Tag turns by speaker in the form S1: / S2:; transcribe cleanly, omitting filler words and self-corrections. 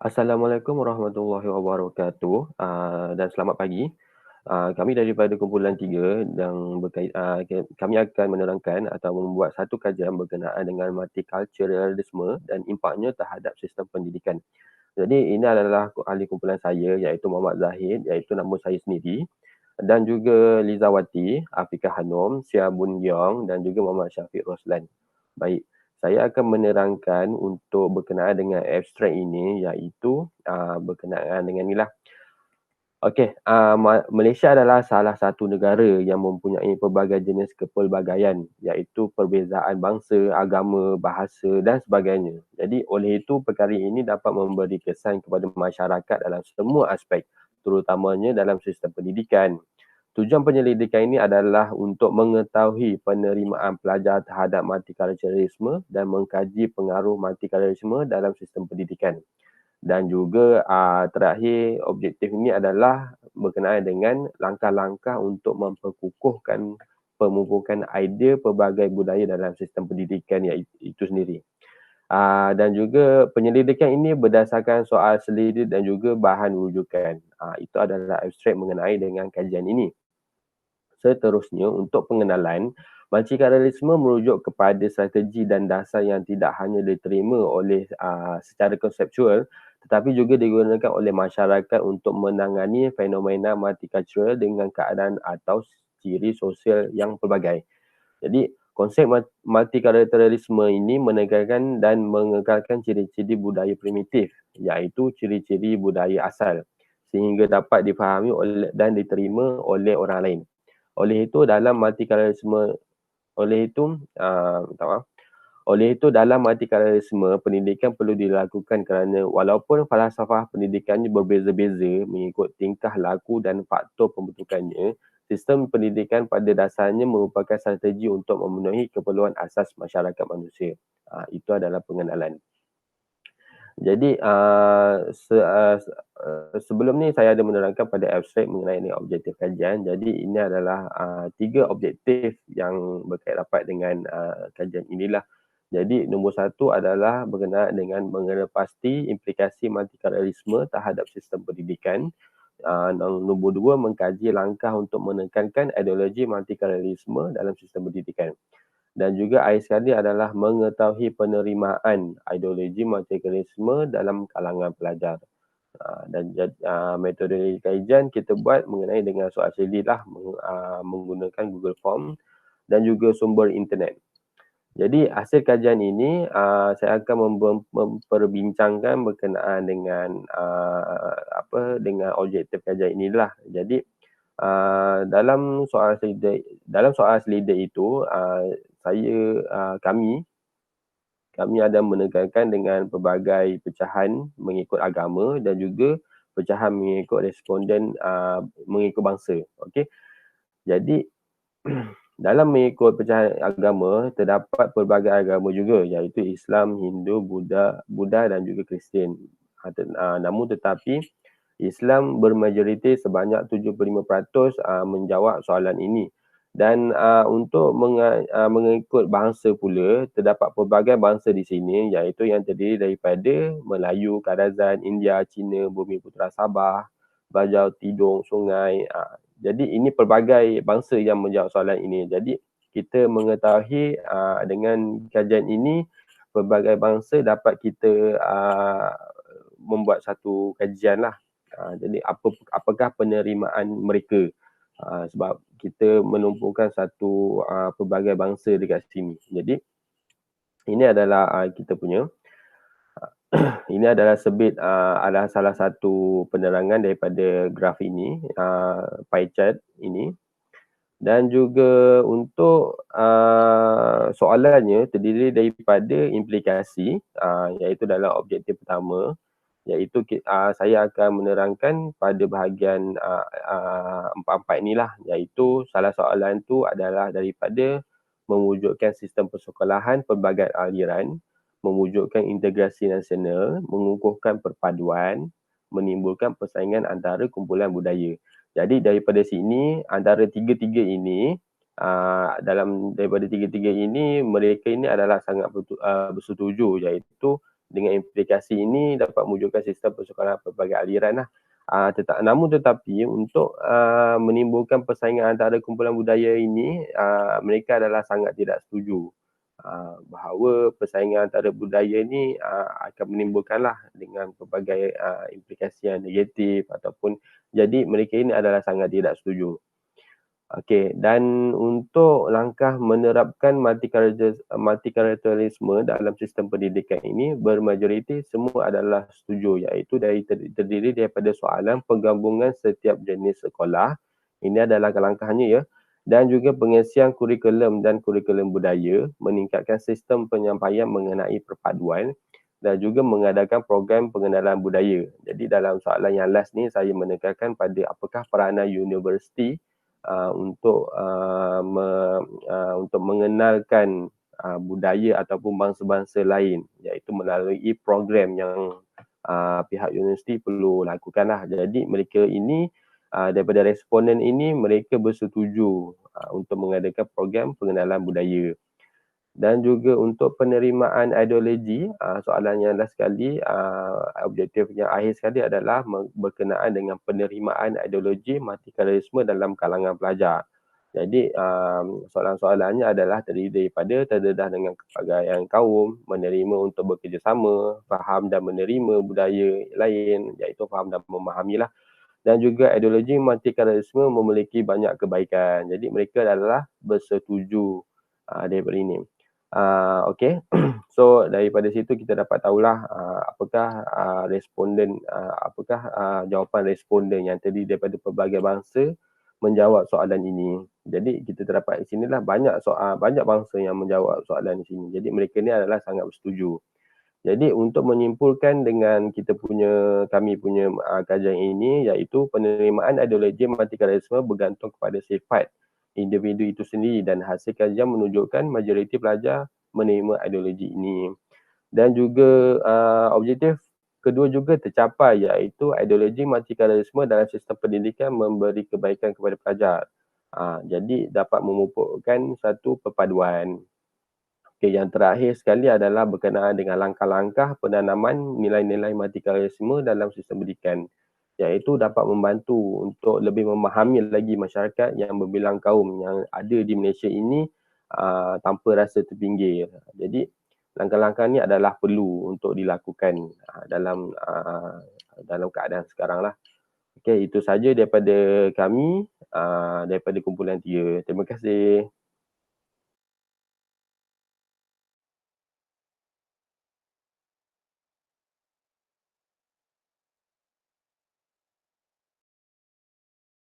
S1: Assalamualaikum warahmatullahi wabarakatuh, dan selamat pagi. Kami daripada kumpulan 3 yang kami akan menerangkan atau membuat satu kajian berkenaan dengan multiculturalisme dan impaknya terhadap sistem pendidikan. Jadi ini adalah ahli kumpulan saya iaitu Muhammad Zahid, iaitu nama saya sendiri, dan juga Lizawati, Afiqah Hanum, Sia Bun Yong dan juga Muhammad Syafiq Roslan. Baik, saya akan menerangkan untuk berkenaan dengan abstrak ini iaitu berkenaan dengan inilah. Okey, Malaysia adalah salah satu negara yang mempunyai pelbagai jenis kepelbagaian iaitu perbezaan bangsa, agama, bahasa dan sebagainya. Jadi oleh itu perkara ini dapat memberi kesan kepada masyarakat dalam semua aspek, terutamanya dalam sistem pendidikan. Tujuan penyelidikan ini adalah untuk mengetahui penerimaan pelajar terhadap multiculturalisme dan mengkaji pengaruh multiculturalisme dalam sistem pendidikan. Dan juga terakhir objektif ini adalah berkenaan dengan langkah-langkah untuk memperkukuhkan pemupukan idea pelbagai budaya dalam sistem pendidikan itu sendiri. Dan juga penyelidikan ini berdasarkan soal selidik dan juga bahan rujukan. Itu adalah abstrak mengenai dengan kajian ini. Seterusnya, untuk pengenalan, multiculturalisme merujuk kepada strategi dan dasar yang tidak hanya diterima oleh secara konseptual tetapi juga digunakan oleh masyarakat untuk menangani fenomena multicultural dengan keadaan atau ciri sosial yang pelbagai. Jadi, konsep multiculturalisme ini menekankan dan mengekalkan ciri-ciri budaya primitif iaitu ciri-ciri budaya asal sehingga dapat difahami dan diterima oleh orang lain. Oleh itu dalam multiculturalisme oleh itu minta maaf. Oleh itu dalam multiculturalisme pendidikan perlu dilakukan kerana walaupun falsafah pendidikannya berbeza-beza mengikut tingkah laku dan faktor pembentukannya, sistem pendidikan pada dasarnya merupakan strategi untuk memenuhi keperluan asas masyarakat manusia. Itu adalah pengenalan. Jadi sebelum ni saya ada menerangkan pada abstrak mengenai objektif kajian. Jadi ini adalah 3 objektif yang berkait rapat dengan kajian inilah. Jadi nombor 1 adalah berkenaan dengan mengenal-pasti implikasi multiculturalisme terhadap sistem pendidikan. Nombor 2 mengkaji langkah untuk menekankan ideologi multiculturalisme dalam sistem pendidikan. Dan juga akhir sekali adalah mengetahui penerimaan ideologi multiculturalisme dalam kalangan pelajar. Dan metodologi kajian kita buat mengenai dengan soal selidik lah menggunakan Google Form dan juga sumber internet. Jadi hasil kajian ini saya akan memperbincangkan berkenaan dengan dengan objektif kajian inilah. Jadi dalam soal selidik itu kami ada menekankan dengan pelbagai pecahan mengikut agama dan juga pecahan mengikut responden mengikut bangsa. Okey. Jadi dalam mengikut pecahan agama terdapat pelbagai agama juga iaitu Islam, Hindu, Buddha dan juga Kristian. Namun tetapi Islam bermajoriti sebanyak 75% menjawab soalan ini. Dan untuk mengikut bangsa pula, terdapat pelbagai bangsa di sini iaitu yang terdiri daripada Melayu, Kadazan, India, Cina, Bumi Putera Sabah, Bajau, Tidong, Sungai. Jadi ini pelbagai bangsa yang menjawab soalan ini. Jadi kita mengetahui dengan kajian ini, pelbagai bangsa dapat kita membuat satu kajian lah. Jadi apakah penerimaan mereka sebab kita menumpukan satu pelbagai bangsa dekat sini. Jadi ini adalah kita punya ini adalah sebit adalah salah satu penerangan daripada graf ini, pie chart ini. Dan juga untuk soalannya terdiri daripada implikasi iaitu dalam objektif pertama iaitu saya akan menerangkan pada bahagian empat-empat inilah iaitu salah soalan tu adalah daripada mewujudkan sistem persekolahan pelbagai aliran, mewujudkan integrasi nasional, mengukuhkan perpaduan, menimbulkan persaingan antara kumpulan budaya. Jadi daripada sini antara tiga-tiga ini daripada tiga-tiga ini mereka ini adalah sangat bersetuju iaitu dengan implikasi ini dapat mewujudkan sistem persekolahan pelbagai aliran lah. Namun tetapi untuk menimbulkan persaingan antara kumpulan budaya ini, mereka adalah sangat tidak setuju bahawa persaingan antara budaya ini akan menimbulkanlah dengan pelbagai implikasi yang negatif ataupun jadi mereka ini adalah sangat tidak setuju. Okey, dan untuk langkah menerapkan multikulturalisme dalam sistem pendidikan ini bermajoriti semua adalah setuju, iaitu terdiri daripada soalan penggabungan setiap jenis sekolah. Ini adalah langkahnya ya. Dan juga pengisian kurikulum dan kurikulum budaya, meningkatkan sistem penyampaian mengenai perpaduan dan juga mengadakan program pengenalan budaya. Jadi dalam soalan yang last ni saya menekankan pada apakah peranan universiti untuk mengenalkan budaya ataupun bangsa-bangsa lain, iaitu melalui program yang pihak universiti perlu lakukanlah. Jadi mereka ini daripada responden ini mereka bersetuju untuk mengadakan program pengenalan budaya. Dan juga untuk penerimaan ideologi, soalan yang last sekali, objektif yang akhir sekali adalah berkenaan dengan penerimaan ideologi multikulturalisme dalam kalangan pelajar. Jadi soalan-soalannya adalah terdiri daripada terdedah dengan kepelbagaian kaum, menerima untuk bekerjasama, faham dan menerima budaya lain, iaitu faham dan memahamilah. Dan juga ideologi multikulturalisme memiliki banyak kebaikan. Jadi mereka adalah bersetuju daripada ini. Okey. So daripada situ kita dapat tahulah apakah jawapan responden yang terdiri daripada pelbagai bangsa menjawab soalan ini. Jadi kita terdapat di sinilah banyak bangsa yang menjawab soalan di sini. Jadi mereka ni adalah sangat bersetuju. Jadi untuk menyimpulkan dengan kami punya kajian ini, iaitu penerimaan ideologi multikulturalisme bergantung kepada sifat individu itu sendiri dan hasil kajian menunjukkan majoriti pelajar menerima ideologi ini. Dan juga objektif kedua juga tercapai, iaitu ideologi multikulturalisme dalam sistem pendidikan memberi kebaikan kepada pelajar. Jadi dapat memupukkan satu perpaduan. Okay, yang terakhir sekali adalah berkenaan dengan langkah-langkah penanaman nilai-nilai multikulturalisme dalam sistem pendidikan, iaitu dapat membantu untuk lebih memahami lagi masyarakat yang berbilang kaum yang ada di Malaysia ini tanpa rasa terpinggir. Jadi langkah-langkah ni adalah perlu untuk dilakukan dalam keadaan sekarang lah. Okay, itu saja daripada kami, daripada kumpulan 3. Terima kasih.